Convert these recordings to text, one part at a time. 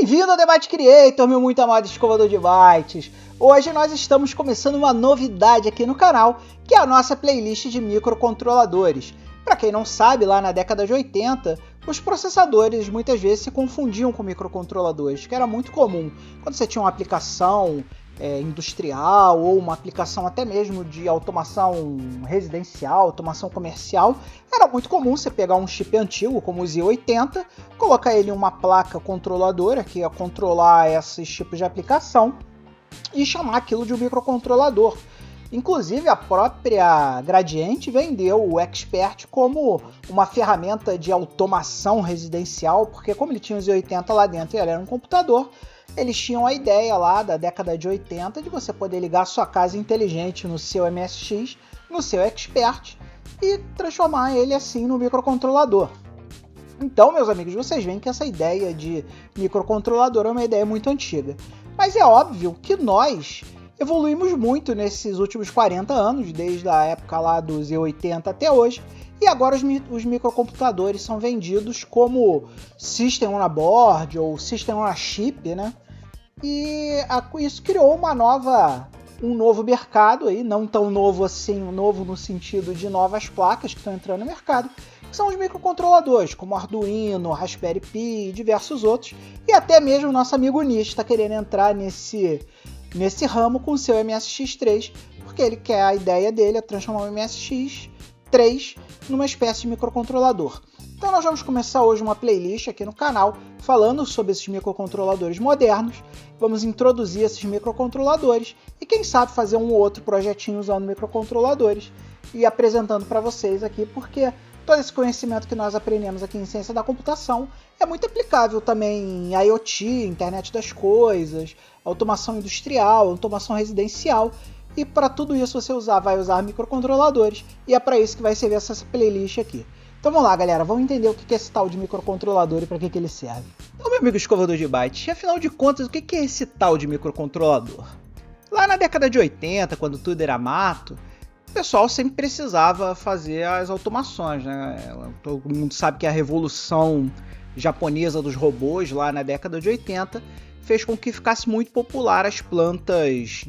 Bem-vindo ao Debate Creator, meu muito amado escovador de bytes. Hoje nós estamos começando uma novidade aqui no canal, que é a nossa playlist de microcontroladores. Para quem não sabe, lá na década de 80, os processadores muitas vezes se confundiam com microcontroladores, que era muito comum. Quando você tinha uma aplicação industrial ou uma aplicação até mesmo de automação residencial, automação comercial, era muito comum você pegar um chip antigo como o Z80, colocar ele em uma placa controladora que ia controlar esses tipos de aplicação e chamar aquilo de um microcontrolador. Inclusive a própria Gradiente vendeu o Expert como uma ferramenta de automação residencial, porque como ele tinha o Z80 lá dentro e ele era um computador, eles tinham a ideia lá da década de 80 de você poder ligar a sua casa inteligente no seu MSX, no seu Expert e transformar ele assim no microcontrolador. Então, meus amigos, vocês veem que essa ideia de microcontrolador é uma ideia muito antiga. Mas é óbvio que nós evoluímos muito nesses últimos 40 anos, desde a época lá do Z80 até hoje, e agora os microcomputadores são vendidos como System on a Board ou System on a Chip, né? E isso criou um novo mercado, aí, não tão novo assim, novo no sentido de novas placas que estão entrando no mercado, que são os microcontroladores, como Arduino, Raspberry Pi e diversos outros, e até mesmo o nosso amigo Nish está querendo entrar nesse ramo com o seu MSX3, porque a ideia dele é transformar o MSX3 numa espécie de microcontrolador. Então nós vamos começar hoje uma playlist aqui no canal falando sobre esses microcontroladores modernos, vamos introduzir esses microcontroladores e quem sabe fazer um ou outro projetinho usando microcontroladores e apresentando para vocês aqui, porque todo esse conhecimento que nós aprendemos aqui em Ciência da Computação é muito aplicável também em IoT, Internet das Coisas, automação industrial, automação residencial. E para tudo isso você vai usar microcontroladores e é para isso que vai servir essa playlist aqui. Então vamos lá, galera, vamos entender o que é esse tal de microcontrolador e para que ele serve. Então, meu amigo escovador de bytes, afinal de contas, o que é esse tal de microcontrolador? Lá na década de 80, quando tudo era mato, o pessoal sempre precisava fazer as automações, né? Todo mundo sabe que a revolução japonesa dos robôs lá na década de 80 fez com que ficasse muito popular as plantas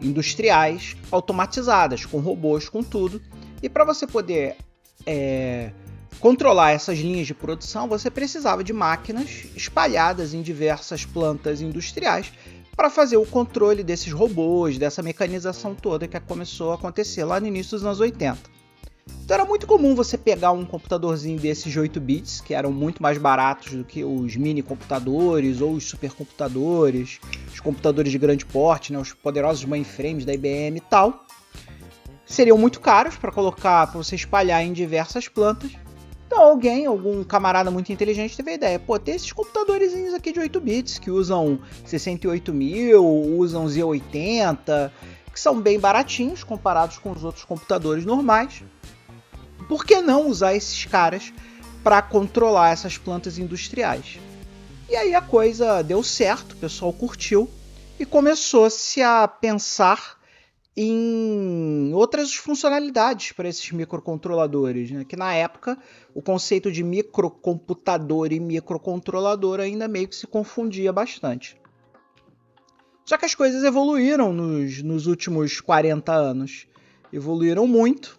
industriais automatizadas, com robôs, com tudo. E para você poder controlar essas linhas de produção, você precisava de máquinas espalhadas em diversas plantas industriais para fazer o controle desses robôs, dessa mecanização toda que começou a acontecer lá no início dos anos 80. Então era muito comum você pegar um computadorzinho desses de 8 bits, que eram muito mais baratos do que os mini computadores ou os supercomputadores, os computadores de grande porte, né, os poderosos mainframes da IBM e tal. Seriam muito caros para você espalhar em diversas plantas. Então algum camarada muito inteligente teve a ideia, tem esses computadorzinhos aqui de 8 bits que usam 68.000, usam Z80, que são bem baratinhos comparados com os outros computadores normais. Por que não usar esses caras para controlar essas plantas industriais? E aí a coisa deu certo, o pessoal curtiu e começou-se a pensar em outras funcionalidades para esses microcontroladores, né? Que na época o conceito de microcomputador e microcontrolador ainda meio que se confundia bastante. Só que as coisas evoluíram nos últimos 40 anos, evoluíram muito.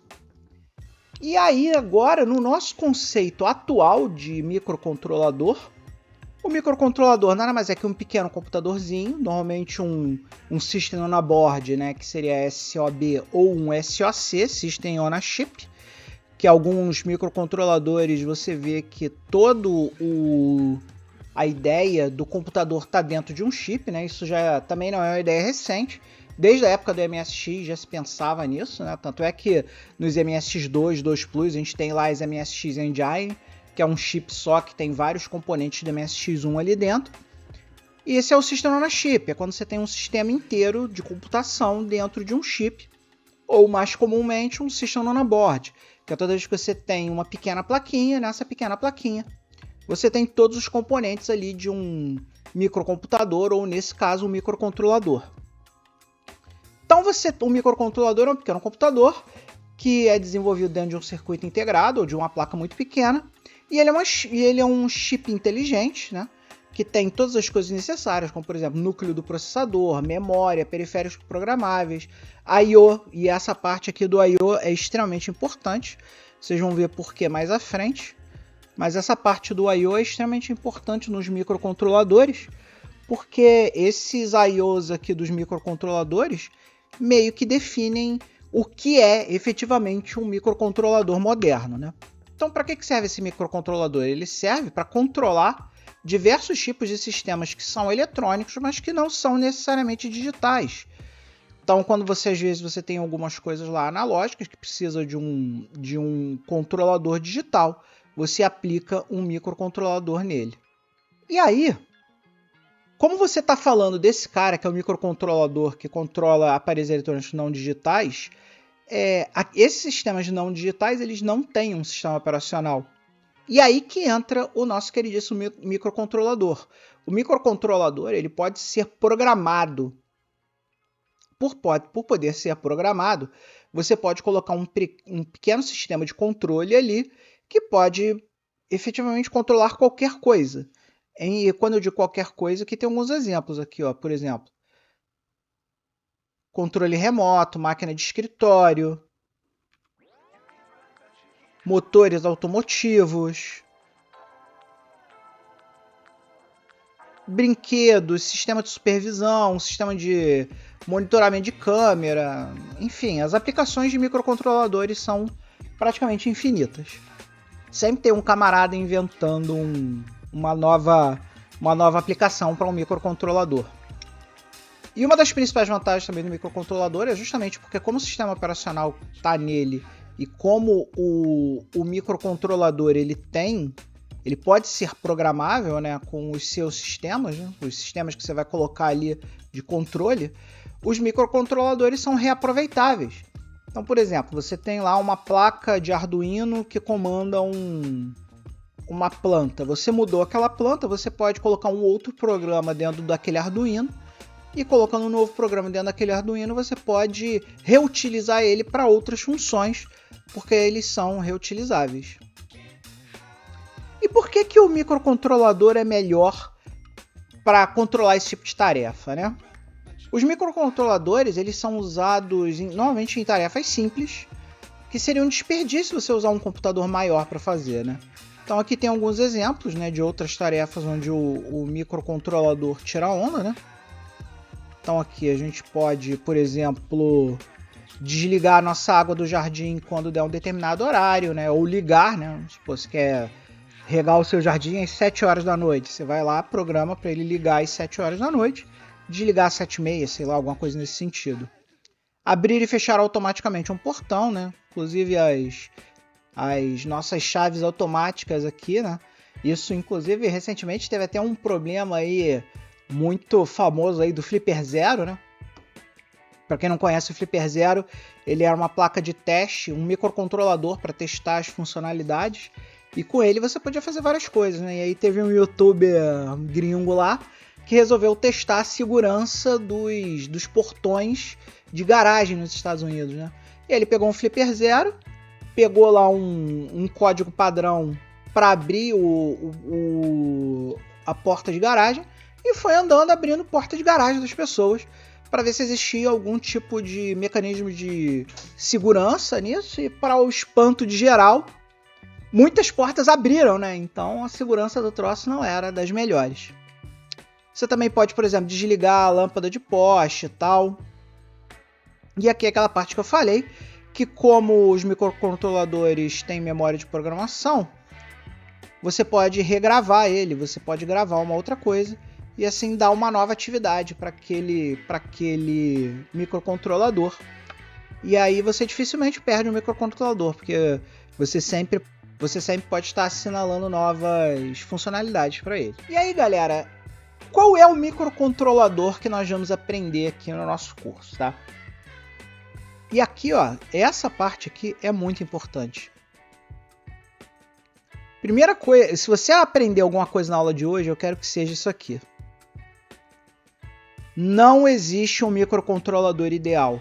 E aí agora, no nosso conceito atual de microcontrolador, o microcontrolador nada mais é que um pequeno computadorzinho, normalmente um System on a Board, né, que seria SOB ou um SoC, System on a Chip, que alguns microcontroladores você vê que a ideia do computador está dentro de um chip, né? Isso já também não é uma ideia recente. Desde a época do MSX já se pensava nisso, né? Tanto é que nos MSX2, 2 Plus, a gente tem lá as MSX Engine, que é um chip só que tem vários componentes do MSX1 ali dentro. E esse é o System on a Chip, é quando você tem um sistema inteiro de computação dentro de um chip, ou mais comumente um System on a Board, que é toda vez que você tem uma pequena plaquinha, nessa pequena plaquinha você tem todos os componentes ali de um microcomputador, ou nesse caso um microcontrolador. Então um microcontrolador é um pequeno computador que é desenvolvido dentro de um circuito integrado ou de uma placa muito pequena, e ele é um chip inteligente, né? que tem todas as coisas necessárias, como por exemplo, núcleo do processador, memória, periféricos programáveis, I/O, e essa parte aqui do I/O é extremamente importante, vocês vão ver por que mais à frente, mas essa parte do I/O é extremamente importante nos microcontroladores, porque esses I/Os aqui dos microcontroladores meio que definem o que é efetivamente um microcontrolador moderno, né? Então, para que serve esse microcontrolador? Ele serve para controlar diversos tipos de sistemas que são eletrônicos, mas que não são necessariamente digitais. Então, quando às vezes você tem algumas coisas lá analógicas que precisa de um controlador digital, você aplica um microcontrolador nele. E aí, como você está falando desse cara que é o microcontrolador que controla aparelhos eletrônicos não digitais, esses sistemas não digitais eles não têm um sistema operacional. E aí que entra o nosso queridíssimo microcontrolador. O microcontrolador ele pode ser programado. Por poder ser programado, você pode colocar um pequeno sistema de controle ali que pode efetivamente controlar qualquer coisa. E quando eu digo qualquer coisa, aqui tem alguns exemplos aqui, ó, por exemplo, controle remoto, máquina de escritório, motores automotivos, brinquedos, sistema de supervisão, sistema de monitoramento de câmera, enfim, as aplicações de microcontroladores são praticamente infinitas. Sempre tem um camarada inventando uma nova aplicação para um microcontrolador. E uma das principais vantagens também do microcontrolador é justamente porque como o sistema operacional está nele e como o microcontrolador ele pode ser programável, né, com os seus sistemas, né, os sistemas que você vai colocar ali de controle, os microcontroladores são reaproveitáveis. Então, por exemplo, você tem lá uma placa de Arduino que comanda uma planta. Você mudou aquela planta, você pode colocar um outro programa dentro daquele Arduino e colocando um novo programa dentro daquele Arduino, você pode reutilizar ele para outras funções, porque eles são reutilizáveis. E por que o microcontrolador é melhor para controlar esse tipo de tarefa, né? Os microcontroladores eles são usados normalmente em tarefas simples, que seria um desperdício você usar um computador maior para fazer, né? Então aqui tem alguns exemplos, né, de outras tarefas onde o microcontrolador tira onda, né? Então aqui a gente pode, por exemplo, desligar a nossa água do jardim quando der um determinado horário, né? Ou ligar, né? Se você quer regar o seu jardim às 7 horas da noite, você vai lá, programa para ele ligar às 7 horas da noite, desligar às 7h30, sei lá, alguma coisa nesse sentido. Abrir e fechar automaticamente um portão, né? Inclusive as nossas chaves automáticas aqui, né? Isso, inclusive, recentemente teve até um problema aí muito famoso aí do Flipper Zero, né? Para quem não conhece o Flipper Zero, ele era uma placa de teste, um microcontrolador para testar as funcionalidades. E com ele você podia fazer várias coisas, né? E aí teve um youtuber gringo lá que resolveu testar a segurança dos portões de garagem nos Estados Unidos, né? E aí ele pegou um Flipper Zero, pegou lá um código padrão para abrir a porta de garagem e foi andando abrindo porta de garagem das pessoas para ver se existia algum tipo de mecanismo de segurança nisso. E para o espanto de geral, muitas portas abriram, né? Então a segurança do troço não era das melhores. Você também pode, por exemplo, desligar a lâmpada de poste e tal. E aqui é aquela parte que eu falei, que como os microcontroladores têm memória de programação, você pode regravar ele, você pode gravar uma outra coisa e assim dar uma nova atividade para aquele microcontrolador. E aí você dificilmente perde um microcontrolador, porque você sempre pode estar assinalando novas funcionalidades para ele. E aí, galera, qual é o microcontrolador que nós vamos aprender aqui no nosso curso, tá? E aqui, ó, essa parte aqui é muito importante. Primeira coisa, se você aprender alguma coisa na aula de hoje, eu quero que seja isso aqui. Não existe um microcontrolador ideal.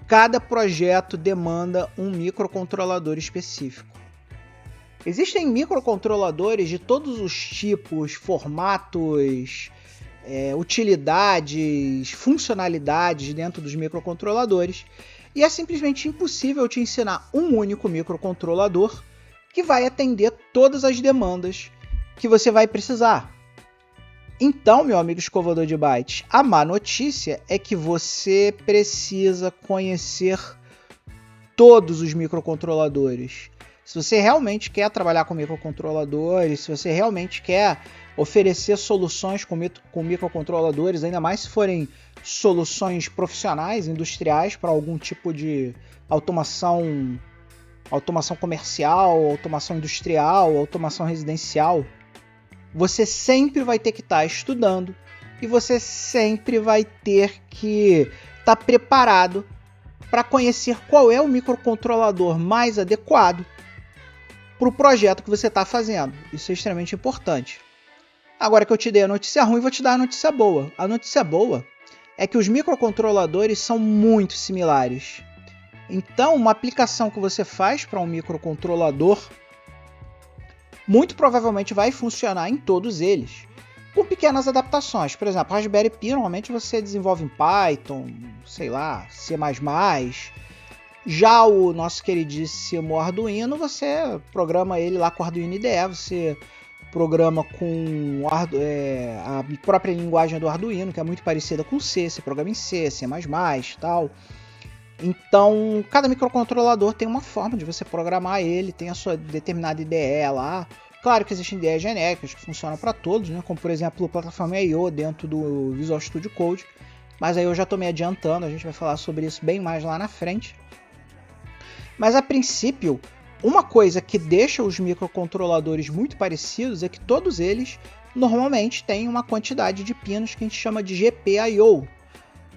Cada projeto demanda um microcontrolador específico. Existem microcontroladores de todos os tipos, formatos, utilidades, funcionalidades dentro dos microcontroladores, e é simplesmente impossível te ensinar um único microcontrolador que vai atender todas as demandas que você vai precisar. Então, meu amigo escovador de bytes, a má notícia é que você precisa conhecer todos os microcontroladores. Se você realmente quer trabalhar com microcontroladores, se você realmente quer oferecer soluções com microcontroladores, ainda mais se forem soluções profissionais, industriais, para algum tipo de automação comercial, automação industrial, automação residencial, você sempre vai ter que estar estudando e você sempre vai ter que estar preparado para conhecer qual é o microcontrolador mais adequado para o projeto que você está fazendo. Isso é extremamente importante. Agora que eu te dei a notícia ruim, vou te dar a notícia boa. A notícia boa é que os microcontroladores são muito similares. Então, uma aplicação que você faz para um microcontrolador muito provavelmente vai funcionar em todos eles, com pequenas adaptações. Por exemplo, Raspberry Pi normalmente você desenvolve em Python, sei lá, C++. Já o nosso queridíssimo Arduino, você programa ele lá com Arduino IDE, você programa com a própria linguagem do Arduino, que é muito parecida com C, você programa em C, C++ e tal. Então, cada microcontrolador tem uma forma de você programar ele, tem a sua determinada IDE lá. Claro que existem ideias genéricas que funcionam para todos, né? Como por exemplo a plataforma I/O dentro do Visual Studio Code, mas aí eu já estou me adiantando, a gente vai falar sobre isso bem mais lá na frente. Mas a princípio, uma coisa que deixa os microcontroladores muito parecidos é que todos eles normalmente têm uma quantidade de pinos que a gente chama de GPIO,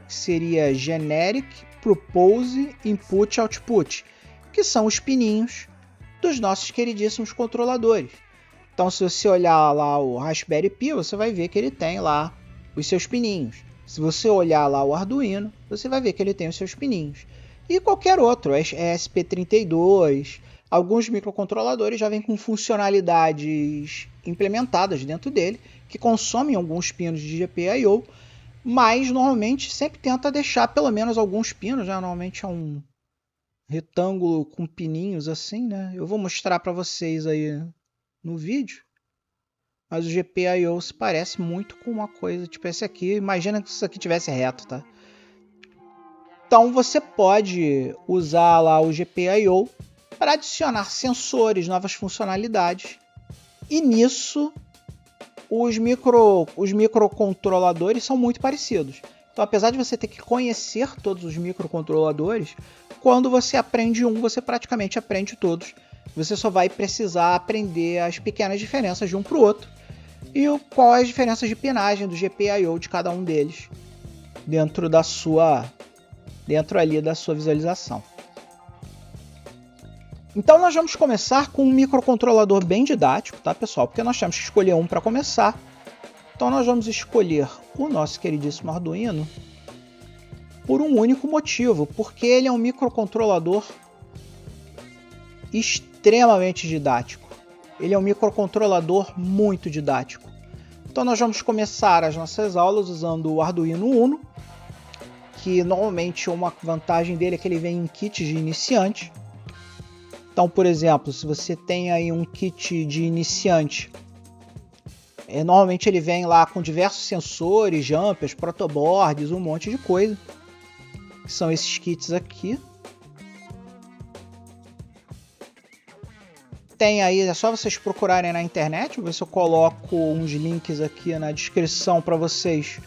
que seria Generic Propose Input Output, que são os pininhos dos nossos queridíssimos controladores. Então, se você olhar lá o Raspberry Pi, você vai ver que ele tem lá os seus pininhos. Se você olhar lá o Arduino, você vai ver que ele tem os seus pininhos. E qualquer outro, ESP32, alguns microcontroladores já vêm com funcionalidades implementadas dentro dele, que consomem alguns pinos de GPIO, mas normalmente sempre tenta deixar pelo menos alguns pinos, né? Normalmente é um retângulo com pininhos assim, né? Eu vou mostrar para vocês aí no vídeo, mas o GPIO se parece muito com uma coisa tipo esse aqui. Imagina que isso aqui tivesse reto, tá? Então você pode usar lá o GPIO para adicionar sensores, novas funcionalidades, e nisso os microcontroladores são muito parecidos. Então, apesar de você ter que conhecer todos os microcontroladores, quando você aprende um, você praticamente aprende todos. Você só vai precisar aprender as pequenas diferenças de um para o outro e quais as diferenças de pinagem do GPIO de cada um deles dentro ali da sua visualização. Então nós vamos começar com um microcontrolador bem didático, tá, pessoal? Porque nós temos que escolher um para começar. Então nós vamos escolher o nosso queridíssimo Arduino por um único motivo, porque ele é um microcontrolador extremamente didático. Ele é um microcontrolador muito didático. Então nós vamos começar as nossas aulas usando o Arduino Uno, que normalmente uma vantagem dele é que ele vem em kits de iniciante. Então, por exemplo, se você tem aí um kit de iniciante, normalmente ele vem lá com diversos sensores, jumpers, protoboards, um monte de coisa. Que são esses kits aqui. Tem aí, é só vocês procurarem na internet. Vou ver se eu coloco uns links aqui na descrição para vocês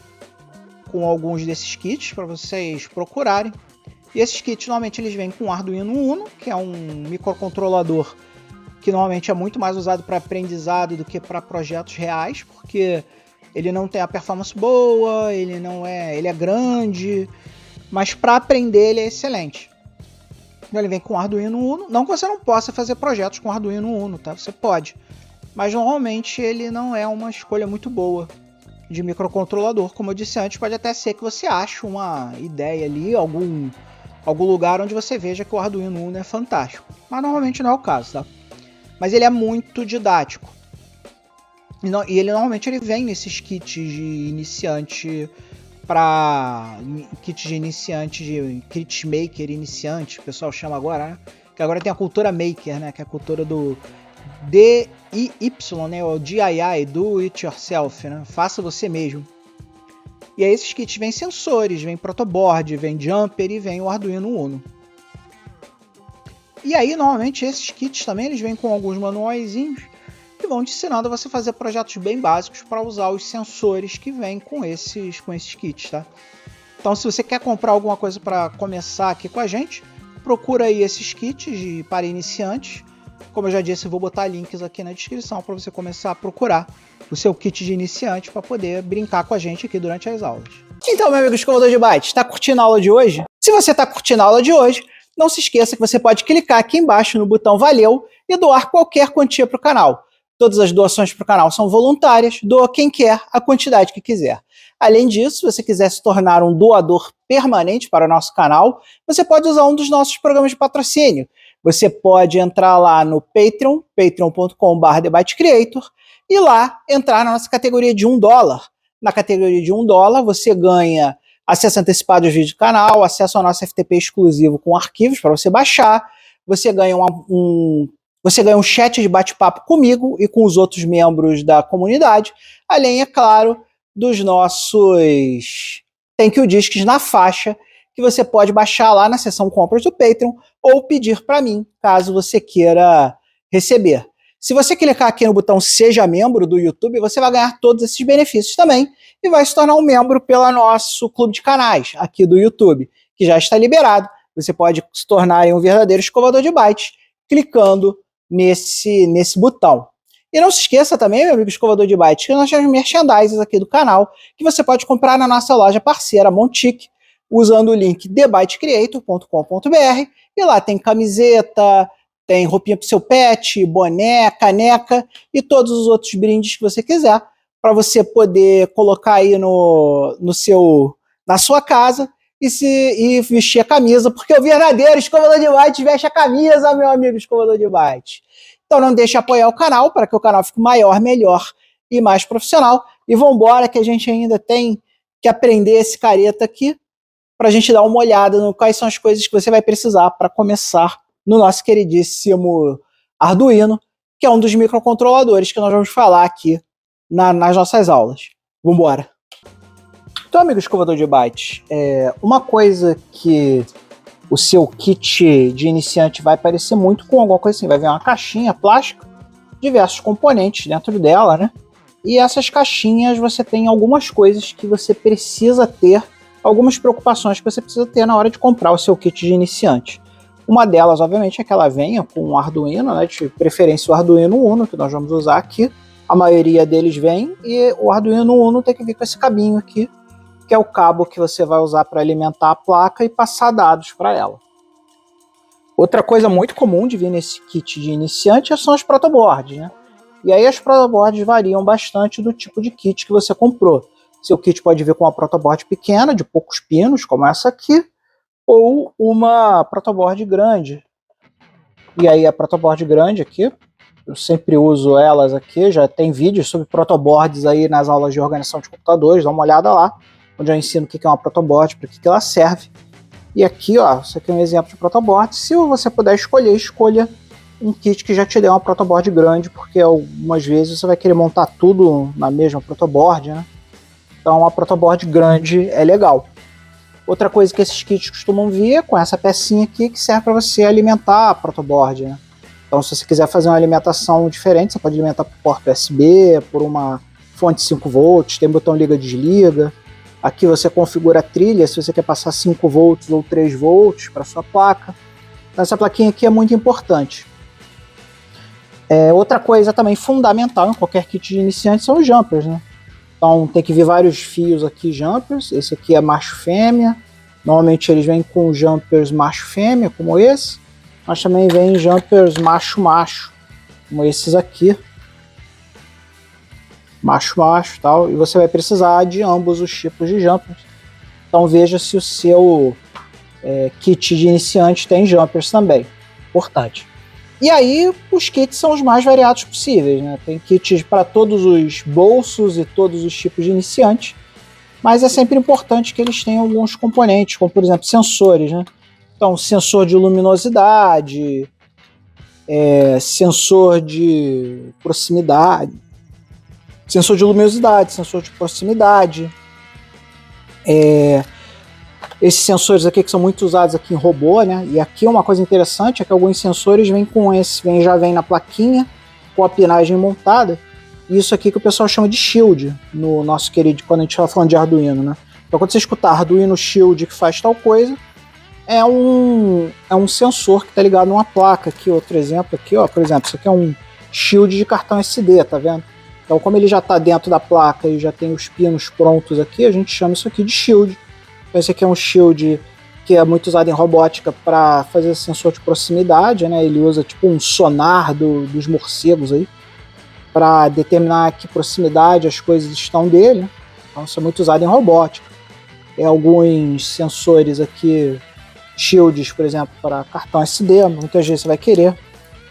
com alguns desses kits para vocês procurarem. E esses kits normalmente eles vêm com o Arduino Uno, que é um microcontrolador que normalmente é muito mais usado para aprendizado do que para projetos reais, porque ele não tem a performance boa, ele é grande, mas para aprender ele é excelente. Então ele vem com o Arduino Uno, não que você não possa fazer projetos com o Arduino Uno, tá? Você pode, mas normalmente ele não é uma escolha muito boa de microcontrolador. Como eu disse antes, pode até ser que você ache uma ideia ali, algum lugar onde você veja que o Arduino Uno é fantástico, mas normalmente não é o caso, tá? mas ele é muito didático. E ele normalmente ele vem nesses kits de iniciante de kit maker iniciante, o pessoal chama agora, né? Que agora tem a cultura maker, né? Que é a cultura do DIY, né? O DIY, do it yourself, né? Faça você mesmo. E aí esses kits vêm sensores, vem protoboard, vem jumper e vem o Arduino Uno. E aí normalmente esses kits também eles vêm com alguns manuaizinhos que vão te ensinando a você fazer projetos bem básicos para usar os sensores que vêm com esses kits, tá? Então, se você quer comprar alguma coisa para começar aqui com a gente, procura aí esses kits para iniciantes. Como eu já disse, eu vou botar links aqui na descrição para você começar a procurar o seu kit de iniciante para poder brincar com a gente aqui durante as aulas. Então, meu amigo escovador de bytes, está curtindo a aula de hoje? Se você está curtindo a aula de hoje, não se esqueça que você pode clicar aqui embaixo no botão Valeu e doar qualquer quantia para o canal. Todas as doações para o canal são voluntárias, doa quem quer, a quantidade que quiser. Além disso, se você quiser se tornar um doador permanente para o nosso canal, você pode usar um dos nossos programas de patrocínio. Você pode entrar lá no Patreon, patreon.com/TheByteCreator, e lá entrar na nossa categoria de $1. Na categoria de $1, você ganha acesso antecipado aos vídeos do canal, acesso ao nosso FTP exclusivo com arquivos para você baixar, você ganha um chat de bate-papo comigo e com os outros membros da comunidade, além, é claro, dos nossos thank you discs na faixa, que você pode baixar lá na seção compras do Patreon ou pedir para mim, caso você queira receber. Se você clicar aqui no botão Seja Membro do YouTube, você vai ganhar todos esses benefícios também e vai se tornar um membro pelo nosso clube de canais aqui do YouTube, que já está liberado. Você pode se tornar um verdadeiro escovador de bytes clicando nesse botão. E não se esqueça também, meu amigo escovador de bytes, que nós temos merchandising aqui do canal, que você pode comprar na nossa loja parceira Montic, usando o link thebytecreator.com.br, e lá tem camiseta, tem roupinha para o seu pet, boné, caneca e todos os outros brindes que você quiser, para você poder colocar aí na sua casa e vestir a camisa, porque o verdadeiro escovador de bytes veste a camisa, meu amigo escovador de bytes. Então não deixe de apoiar o canal, para que o canal fique maior, melhor e mais profissional. E vambora, que a gente ainda tem que aprender esse careta aqui, para a gente dar uma olhada no quais são as coisas que você vai precisar para começar no nosso queridíssimo Arduino, que é um dos microcontroladores que nós vamos falar aqui nas nossas aulas. Vambora! Então, amigo escovador de bytes, uma coisa que o seu kit de iniciante vai parecer muito com alguma coisa assim, vai vir uma caixinha plástica, diversos componentes dentro dela, né? E essas caixinhas você tem algumas coisas que você precisa ter, algumas preocupações que você precisa ter na hora de comprar o seu kit de iniciante. Uma delas, obviamente, é que ela venha com um Arduino, né? De preferência o Arduino Uno, que nós vamos usar aqui. A maioria deles vem, e o Arduino Uno tem que vir com esse cabinho aqui, que é o cabo que você vai usar para alimentar a placa e passar dados para ela. Outra coisa muito comum de vir nesse kit de iniciante são as protoboards, né? E aí as protoboards variam bastante do tipo de kit que você comprou. Seu kit pode vir com uma protoboard pequena, de poucos pinos, como essa aqui, ou uma protoboard grande. E aí a protoboard grande aqui, eu sempre uso elas aqui, já tem vídeos sobre protoboards aí nas aulas de organização de computadores, dá uma olhada lá, onde eu ensino o que é uma protoboard, para que ela serve. E aqui, ó, isso aqui é um exemplo de protoboard. Se você puder escolher, escolha um kit que já te dê uma protoboard grande, porque algumas vezes você vai querer montar tudo na mesma protoboard, né? Então uma protoboard grande é legal. Outra coisa que esses kits costumam vir é com essa pecinha aqui, que serve para você alimentar a protoboard, né? Então se você quiser fazer uma alimentação diferente, você pode alimentar por porta USB, por uma fonte 5 volts, tem botão liga-desliga. Aqui você configura a trilha, se você quer passar 5 volts ou 3 volts para sua placa. Então, essa plaquinha aqui é muito importante. Outra coisa também fundamental em qualquer kit de iniciante são os jumpers, né? Então tem que vir vários fios aqui, jumpers. Esse aqui é macho-fêmea. Normalmente eles vêm com jumpers macho-fêmea, como esse. Mas também vem jumpers macho-macho, como esses aqui. Macho-macho e tal. E você vai precisar de ambos os tipos de jumpers. Então veja se o seu kit de iniciante tem jumpers também. Importante. E aí os kits são os mais variados possíveis, né? Tem kits para todos os bolsos e todos os tipos de iniciante, mas é sempre importante que eles tenham alguns componentes, como por exemplo sensores, né? Então, sensor de luminosidade, sensor de proximidade, sensor de luminosidade, sensor de proximidade. Esses sensores aqui que são muito usados aqui em robô, né? E aqui uma coisa interessante é que alguns sensores já vem na plaquinha com a pinagem montada. Isso aqui que o pessoal chama de shield no nosso querido, quando a gente estava falando de Arduino, né? Então quando você escutar Arduino Shield que faz tal coisa, é um sensor que está ligado numa placa. Aqui, outro exemplo aqui, ó, por exemplo, isso aqui é um shield de cartão SD, tá vendo? Então como ele já está dentro da placa e já tem os pinos prontos aqui, a gente chama isso aqui de shield. Então esse aqui é um shield que é muito usado em robótica para fazer sensor de proximidade, né? Ele usa tipo um sonar dos morcegos aí para determinar que proximidade as coisas estão dele. Então isso é muito usado em robótica. Alguns sensores aqui, shields, por exemplo, para cartão SD, muitas vezes você vai querer.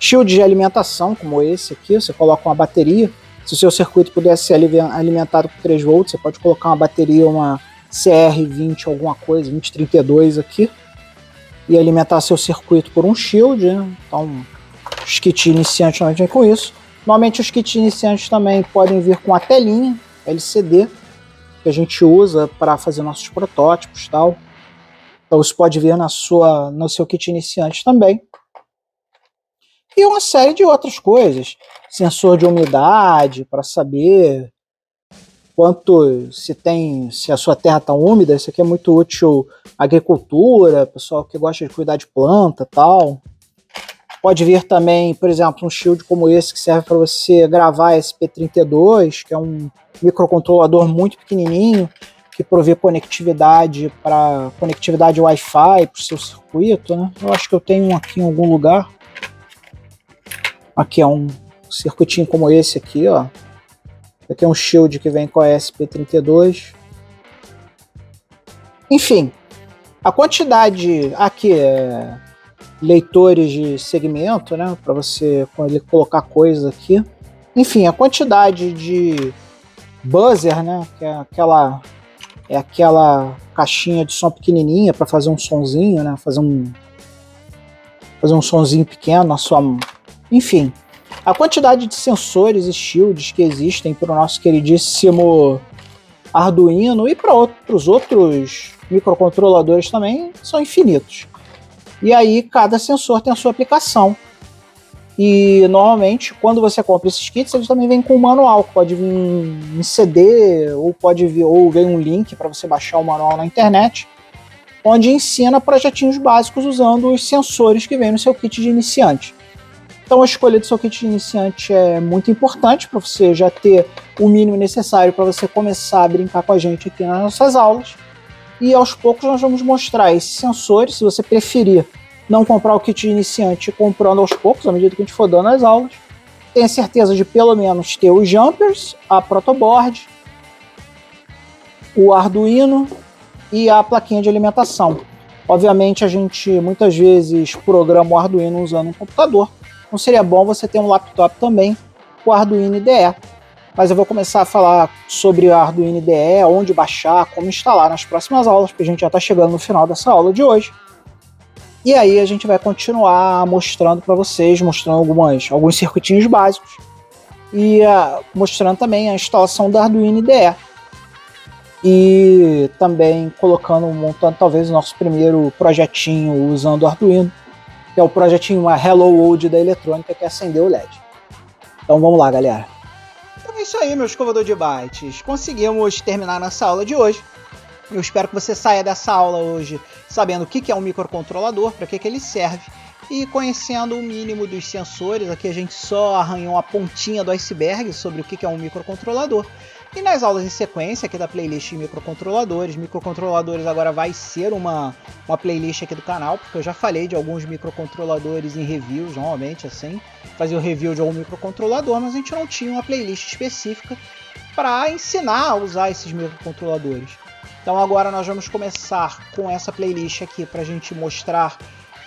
Shield de alimentação, como esse aqui, você coloca uma bateria. Se o seu circuito pudesse ser alimentado com 3 volts, você pode colocar uma bateria, uma CR20 alguma coisa, 2032 aqui, e alimentar seu circuito por um shield, né? Então os kits iniciantes normalmente vêm com isso. Normalmente os kits iniciantes também podem vir com a telinha LCD que a gente usa para fazer nossos protótipos e tal. Então isso pode vir no seu kit iniciante também. E uma série de outras coisas. Sensor de umidade para saber se a sua terra está úmida. Isso aqui é muito útil à agricultura, pessoal que gosta de cuidar de planta e tal. Pode vir também, por exemplo, um shield como esse que serve para você gravar SP32, que é um microcontrolador muito pequenininho que provê conectividade Wi-Fi para o seu circuito, né? Eu acho que eu tenho um aqui em algum lugar. Aqui é um circuitinho como esse aqui, ó. Aqui é um shield que vem com a SP32. Enfim, a quantidade aqui é leitores de segmento, né, para você colocar coisas aqui. Enfim, a quantidade de buzzer, né, que é aquela caixinha de som pequenininha para fazer um sonzinho, né, fazer um sonzinho pequeno, enfim, a quantidade de sensores e shields que existem para o nosso queridíssimo Arduino e para outros microcontroladores também são infinitos. E aí cada sensor tem a sua aplicação. E normalmente quando você compra esses kits, eles também vêm com um manual, que pode vir em CD ou vem um link para você baixar o manual na internet, onde ensina projetinhos básicos usando os sensores que vem no seu kit de iniciante. Então a escolha do seu kit de iniciante é muito importante para você já ter o mínimo necessário para você começar a brincar com a gente aqui nas nossas aulas. E aos poucos nós vamos mostrar esses sensores. Se você preferir não comprar o kit de iniciante, comprando aos poucos, à medida que a gente for dando as aulas, tenha certeza de pelo menos ter os jumpers, a protoboard, o Arduino e a plaquinha de alimentação. Obviamente a gente muitas vezes programa o Arduino usando um computador. Não seria bom você ter um laptop também com o Arduino IDE. Mas eu vou começar a falar sobre o Arduino IDE, onde baixar, como instalar nas próximas aulas, porque a gente já está chegando no final dessa aula de hoje. E aí a gente vai continuar mostrando para vocês, mostrando alguns circuitinhos básicos e mostrando também a instalação do Arduino IDE. E também montando talvez o nosso primeiro projetinho usando o Arduino, que é o projetinho uma Hello World da eletrônica, que é acender o LED. Então vamos lá, galera. É isso aí, meu escovador de bytes. Conseguimos terminar nossa aula de hoje. Eu espero que você saia dessa aula hoje sabendo o que é um microcontrolador, para que ele serve, e conhecendo o mínimo dos sensores. Aqui a gente só arranhou a pontinha do iceberg sobre o que é um microcontrolador. E nas aulas em sequência aqui da playlist de microcontroladores agora vai ser uma playlist aqui do canal, porque eu já falei de alguns microcontroladores em reviews, normalmente assim, fazia o review de algum microcontrolador, mas a gente não tinha uma playlist específica para ensinar a usar esses microcontroladores. Então agora nós vamos começar com essa playlist aqui para a gente mostrar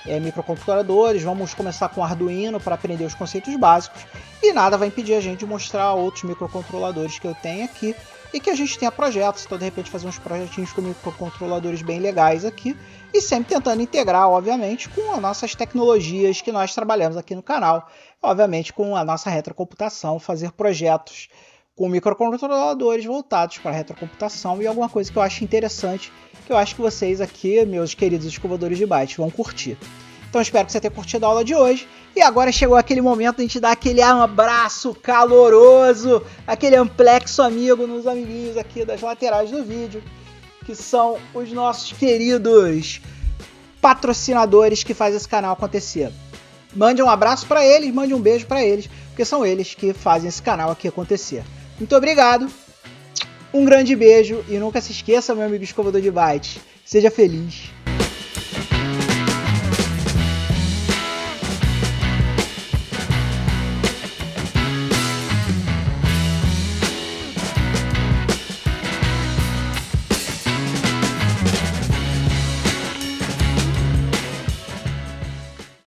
microcontroladores, vamos começar com Arduino para aprender os conceitos básicos, e nada vai impedir a gente de mostrar outros microcontroladores que eu tenho aqui, e que a gente tenha projetos, então de repente fazer uns projetinhos com microcontroladores bem legais aqui, e sempre tentando integrar, obviamente, com as nossas tecnologias que nós trabalhamos aqui no canal, obviamente com a nossa retrocomputação, fazer projetos com microcontroladores voltados para a retrocomputação e alguma coisa que eu acho interessante, que eu acho que vocês aqui, meus queridos escovadores de bytes, vão curtir. Então espero que você tenha curtido a aula de hoje. E agora chegou aquele momento de a gente dar aquele abraço caloroso, aquele amplexo amigo nos amiguinhos aqui das laterais do vídeo, que são os nossos queridos patrocinadores que fazem esse canal acontecer. Mande um abraço para eles, mande um beijo para eles, porque são eles que fazem esse canal aqui acontecer. Muito obrigado, um grande beijo e nunca se esqueça, meu amigo escovador de bytes, seja feliz.